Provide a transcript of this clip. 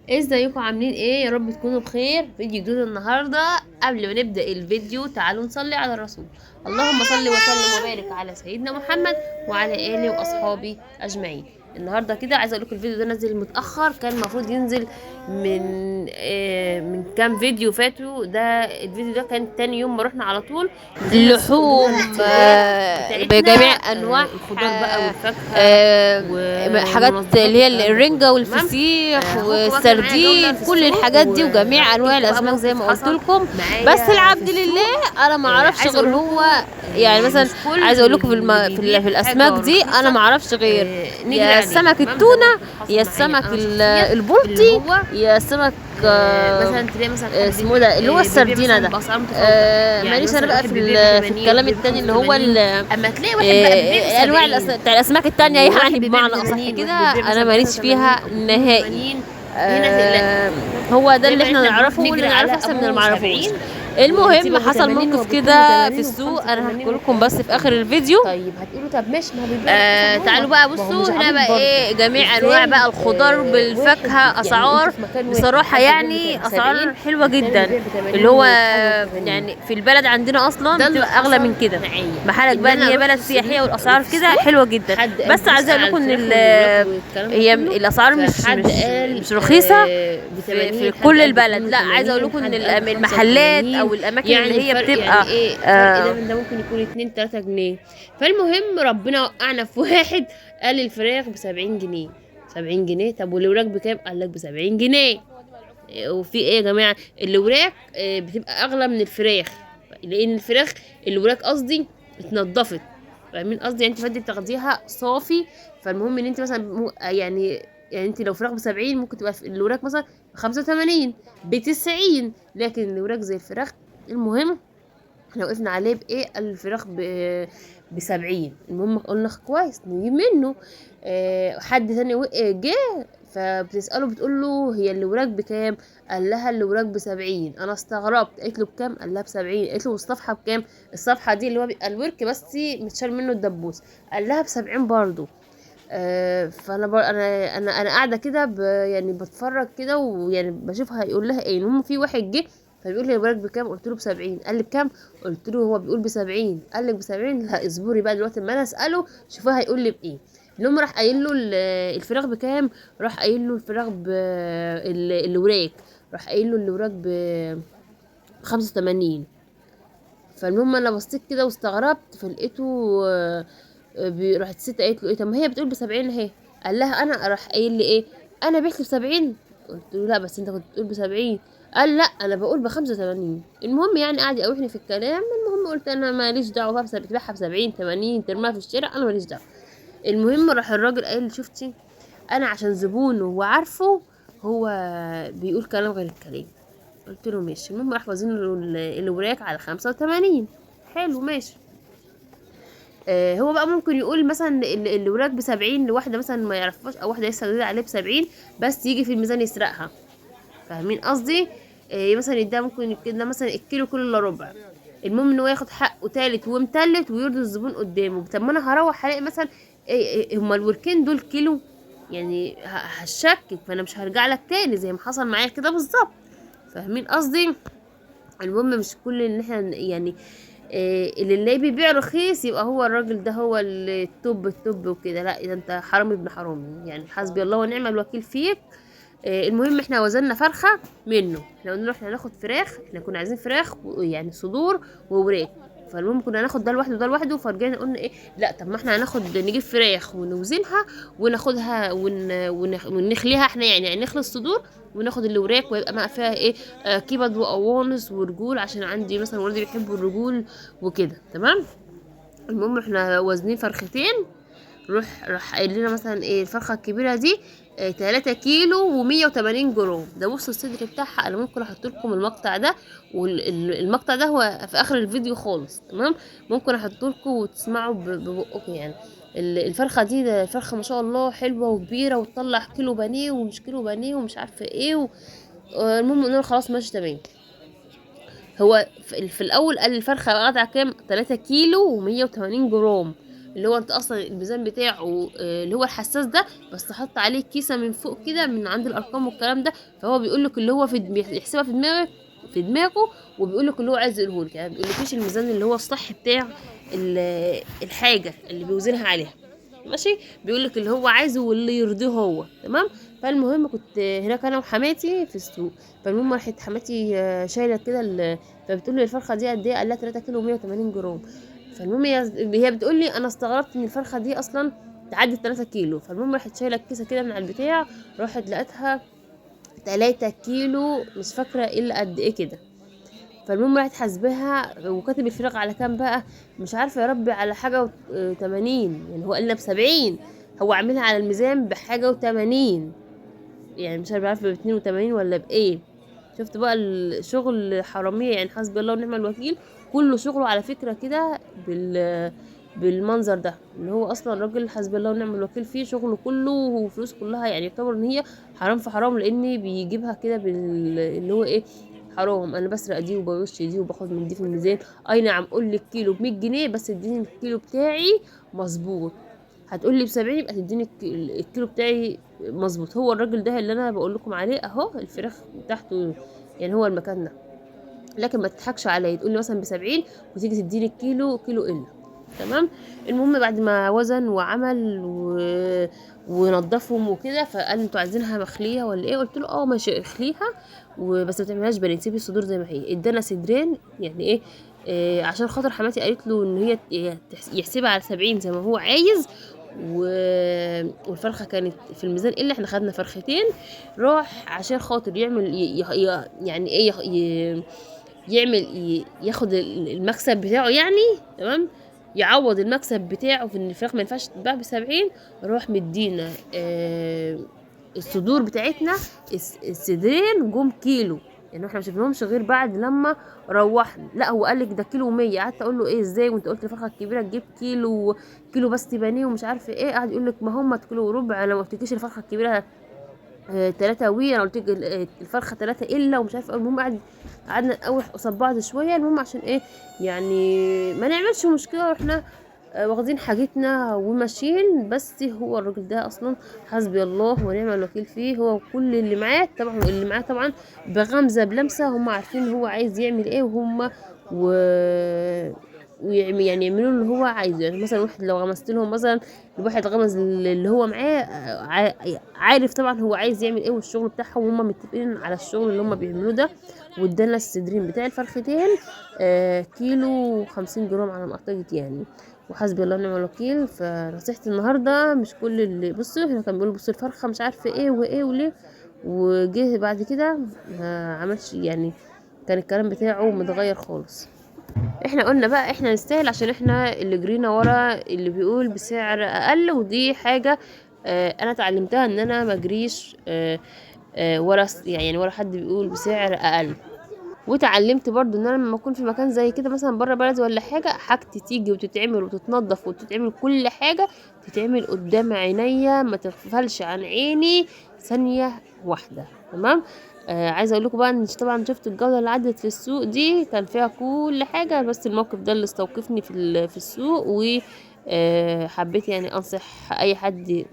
ازيكم عاملين ايه؟ يا رب تكونوا بخير. فيديو جديد النهارده. قبل ما نبدا الفيديو تعالوا نصلي على الرسول. اللهم صل وسلم وبارك على سيدنا محمد وعلى اله واصحابه اجمعين. النهارده كده عايزه اقول لكم الفيديو ده نزل متاخر، كان المفروض ينزل من كام فيديو فاتوا. ده الفيديو ده كان تاني يوم ما رحنا على طول نزلنا استوديونا اللحوم الاحتفاليه بتاعتنا. بجميع انواع الخضار بقى والفاكهه حاجات والمنظفات اللي هي والكلام ده كله، الرنجة تمام. والفسيخ هاخدكم بقى كده معايا جولة والسردين، في كل السوق الحاجات دي وجميع وهحكي انواع لكم بقى الاسماك زي موقف ما قلت حصل لكم. بس معايا في العبد السوق. لله انا ما اعرفش عايزه غير اقول لكم هو. يعني مثلا مش كل عايزه اقول لكم اللي بيبيع في الاسماك حاجه دي انا رخيصه ما اعرفش غير نجري يا عليه، السمك تمام. ده التونه، موقف حصل يا معايا السمك انا شخصيا، اللي البلطي، هو يا السمك مثلا تلاقي مثلا حد اسمه ده اللي هو بيبيع السردينه مثلا ده. باسعار متفاوته. يعني ماليش انا مثلا بقى واحد بيبيع ب في 80 الكلام وواحد بيبيع ب التاني اللي هو 85، اما تلاقي واحد بقى بيبيع ب انواع 70 بتاع الاسماك التانية وواحد يعني بيبيع ب بمعنى اصح 80 كده وواحد بيبيع انا مثلا ب ماليش 85 فيها او ب نهائي. 82. هنا لا، هو ده اللي دايما احنا احنا بنروح نعرفه، واللي نجري على نعرفه احسن من اللي ابو معرفوش. 70 المهم ونسيب ابو حصل 80 موقف وابو كده في 82 وابو السوق انا 85 هحكي لكم والكلام بس ده في اخر كله. الفيديو. طيب هتقولوا طب ماشي، ما هو بيبيع رخيص اهو، تعالوا بقى ما هو بصوا مش هنا عبيط بقى برضه. ايه جميع انواع بقى ازاي الخضار واحد بالفاكهه، يعني انتوا اسعار في مكان واحد بصراحه حد بيبيع يعني 70 اسعار حلوه والتاني جدا. بيبيع ب اللي 80 هو وحاجه و80؟ يعني في البلد عندنا اصلا ده اللي بتبقى اغلى من حصل كده، معايا، ما حالك ان بقى ان انا هي رحت بلد سياحيه والاسعار في كده السوق. حلوه جدا. حد قال بس عايزه بيسأل اقول على لكم ان الفراخ والوراك والكلام ده هي كله، الاسعار مش فحد مش قال مش رخيصه ب في 80، حد كل قال ب البلد. لا، عايزه اقول 82، لكم ان حد قال ب المحلات 85. او الاماكن اللي يعني هي الفرق يعني بتبقى ايه؟ فرق ده من ده ممكن يكون 2 3 جنيه. فالمهم ربنا وقعنا في واحد قال الفراخ ب 70 جنيه. 70 جنيه؟ طب والوراك بكام؟ قال لك ب 70 جنيه. وفي ايه يا جماعه؟ الوراك بتبقى اغلى من الفراخ، لان الفراخ الوراك قصدي اتنضفت. فاهمين قصدي؟ يعني انت فدي بتاخديها صافي. فالمهم ان انت مثلا يعني انت لو فراخ ب70 ممكن تبقى الوراك مثلا ب85 ب90، لكن الوراك زي الفراخ. المهم احنا وقفنا عليه بايه؟ قال الفراخ ب70. المهم قلنا كويس نجيب منه. حد تاني جه فبتسأله بتقول له هي الوراك بكام؟ قال لها الوراك ب70. انا استغربت، قالت له بكام؟ قال لها ب70. قالت له والصفحه بكام؟ الصفحه دي اللي هو بيبقى الورك بس متشال منه الدبوس. قال لها ب70 برضه. فانا انا قاعده كده يعني بتفرج كده، ويعني بشوف هيقول لها ايه. المهم في واحد جه فبيقول لي البرك بكام؟ قلت له ب70. قال لي بكام؟ قلت له هو بيقول ب70. قال لك ب70؟ لا اصبري بقى دلوقتي اما انا اساله شوفها هيقول لي بايه. المهم راح قايل له الفراخ بكام. راح قايل له الفراخ الوراك، راح قايل له الوراك ب85. فالمهم انا بصيت كده واستغربت فلقيته راحت الست قالت له ايه؟ طب ما هي بتقول ب70 اهي. قال لها انا. راح قايل لي ايه؟ انا بعت ب70. قلت له لا بس انت كنت بتقول ب70. قال لا انا بقول ب85. المهم يعني قعد يقاوحني في الكلام. المهم قلت انا ماليش دعوه بقى، بتبيعها ب70 80 ترميها في الشارع، انا ماليش دعوه. المهم راح الراجل قايل لي شفتي، انا عشان زبونه وعارفه هو بيقول كلام غير الكلام. قلت له ماشي. المهم راح وزن له الوراك على 85. حلو ماشي. هو بقى ممكن يقول مثلا الوراك ب70 لواحده مثلا ما يعرفهاش، او واحده لسه جديده عليه ب70، بس يجي في الميزان يسرقها. فاهمين قصدي؟ مثلا يديها ممكن كده مثلا الكيلو كله الا ربع. المهم ان هو ياخد حقه تالت ومتلت ويرضي الزبون قدامه. طب ما انا هروح هلاقي مثلا هما الوركين دول كيلو، يعني هشكك، فانا مش هرجع لك تاني زي ما حصل معايا كده بالظبط. فاهمين قصدي؟ المهم مش كل ان احنا يعني اللي نلاقيه بيبيع رخيص يبقى هو الراجل ده هو التوب وكده. لا، اذا انت حرامي ابن حرامي، يعني حسبي الله ونعم الوكيل فيك. المهم احنا وزننا فرخه منه. احنا قلنا له احنا هناخد فراخ، احنا كنا عايزين فراخ يعني صدور ووراك. فالمهم كنا هناخد ده لوحده وده لوحده. فرجعنا قلنا ايه؟ لا طب ما احنا هناخد نجيب فراخ ونوزنها وناخدها ونخليها احنا، يعني نخلي الصدور وناخد اللي وراك، ويبقى ما فيها ايه؟ كبد وقوانص ورجول، عشان عندي مثلا ولادي بيحبوا الرجول وكده، تمام. المهم احنا وزنين فرختين. راح قايل لنا مثلا ايه الفرخه الكبيره دي 3 كيلو و180 جرام. ده بصوا الصدر بتاعها، انا ممكن احط لكم المقطع ده، والمقطع ده هو في اخر الفيديو خالص، تمام. ممكن احط لكم وتسمعوا ببقكم يعني. الفرخه دي ده فرخه ما شاء الله حلوه وكبيره، وتطلع كيلو بانيه ومش كيلو بانيه ومش عارفه ايه المهم قلنا له خلاص ماشي تمام. هو في الاول قال الفرخه قاعده كام؟ 3 كيلو و180 جرام. اللي هو انت اصلا الميزان بتاعه اللي هو الحساس ده، بس حط عليه كيسه من فوق كده من عند الارقام والكلام ده، فهو بيقول لك اللي هو يحسبها في دماغك في دماغه، وبيقول لك اللي هو عايز يقوله لك، يعني ما بيقولكيش الميزان اللي هو الصح بتاع الحاجه اللي بيوزنها عليها. ماشي، بيقول لك اللي هو عايزه واللي يرضيه هو. تمام. فالمهم كنت هناك انا وحماتي في السوق، فالمهم راحت حماتي شايله كده فبتقول لي الفرخه دي قد ايه؟ قال لها 3 كيلو 180 جرام. فالمهم هي بتقول لي انا استغربت ان الفرخه دي اصلا تعدي 3 كيلو. فالمهم راحت شايله الكيسه كده من على البتاع، راحت لقيتها 3 كيلو مش فاكره الا قد ايه كده. فالمهم راحت حاسباها وكاتب الفراخ على كام بقى، مش عارفه يا ربي، على حاجه و80، يعني هو قال لنا ب70، هو عاملها على الميزان بحاجه و80، يعني مش عارفه ب82 ولا بايه. شفت بقى الشغل حراميه، يعني حسبي الله ونعم الوكيل. كله شغله على فكره كده بالمنظر ده، اللي هو اصلا الراجل حسبي الله ونعم الوكيل فيه، شغله كله وفلوس كلها، يعني يعتبر ان هي حرام في حرام، لان بيجيبها كده اللي هو ايه، حرام. انا بسرق دي وبغش دي وباخد من دي في الميزان. اي نعم، قول لي الكيلو ب100 جنيه، بس اديني الكيلو بتاعي مظبوط. هتقول لي ب70، يبقى تديني الكيلو بتاعي مظبوط. هو الراجل ده اللي انا بقول لكم عليه اهو، الفراخ بتاعته يعني هو المكان ده. لكن ما تضحكش عليا تقول لي مثلا ب70 وتيجي تديني الكيلو كيلو الا. تمام. المهم بعد ما وزن وعمل ونضفهم وكده، فقال انتوا عايزينها مخليه ولا ايه؟ قلت له اه ماشي اخليها، وبس ما تعملهاش بانيه، سيبي الصدور زي ما هي. ادانا صدرين، يعني ايه، عشان خاطر حماتي قالت له ان هي يحسبها على 70 زي ما هو عايز. و... والفرخه كانت في الميزان، الا احنا خدنا فرختين. راح عشان خاطر يعمل يعني ايه يعمل ياخد المكسب بتاعه يعني. تمام. يعوض المكسب بتاعه في ان الفراخ ما ينفعش تتباع ب70. راح مدينا الصدور بتاعتنا، الصدرين جم كيلو، يعني احنا ما شفناهمش غير بعد لما روحنا. لا هو قال لك ده كيلو 100. قعدت اقول له ايه ازاي وانت قلت الفرخه الكبيره تجيب كيلو، كيلو بس تبانيه ومش عارفه ايه. قعد يقول لك ما هم كيلو وربع، انا ما قلتلكيش الفرخه الكبيره 3 انا قلت لك الفرخه 3 الا ومش عارفه. المهم قعدنا نقوح قصاد بعض شويه. المهم عشان ايه يعني ما نعملش مشكله، واحنا واخدين حاجتنا وماشيين. بس هو الراجل ده اصلا حسبي الله ونعم الوكيل فيه، هو كل اللي معاه طبعا بغمزه بلمسه هم عارفين هو عايز يعمل ايه، وهم و يعني يعملوا اللي هو عايزه. يعني مثلا واحد لو غمست لهم مثلا، الواحد غمز اللي هو معاه عارف طبعا هو عايز يعمل ايه والشغل بتاعهم، وهم متفقين على الشغل اللي هم بيعملوه ده. وادانا الصدرين بتاع الفرختين كيلو 50 جرام على ما اعتقد يعني. وحسبي الله ونعم الوكيل. فنصيحتي النهارده، مش كل اللي بصوا هنا كان بيقولوا بصوا الفرخه مش عارفه ايه وايه وليه، وجه بعد كده ما عملش يعني، كان الكلام بتاعه متغير خالص. احنا قلنا بقى احنا نستاهل، عشان احنا اللي جرينا ورا اللي بيقول بسعر اقل. ودي حاجة انا اتعلمتها، ان انا ما اجريش ورا يعني ورا حد بيقول بسعر اقل. وتعلمت برضو ان انا لما اكون في مكان زي كده مثلا بره بلدي ولا حاجه، حاجتي تيجي وتتعمل وتتنضف وتتعمل كل حاجه تتعمل قدام عينيا، ما تغفلش عن عيني ثانيه واحده. تمام. عايزه اقول لكم بقى ان طبعا شفت الجوله اللي عدت في السوق دي كان فيها كل حاجه، بس الموقف ده اللي استوقفني في السوق. و حبيت يعني انصح اي حد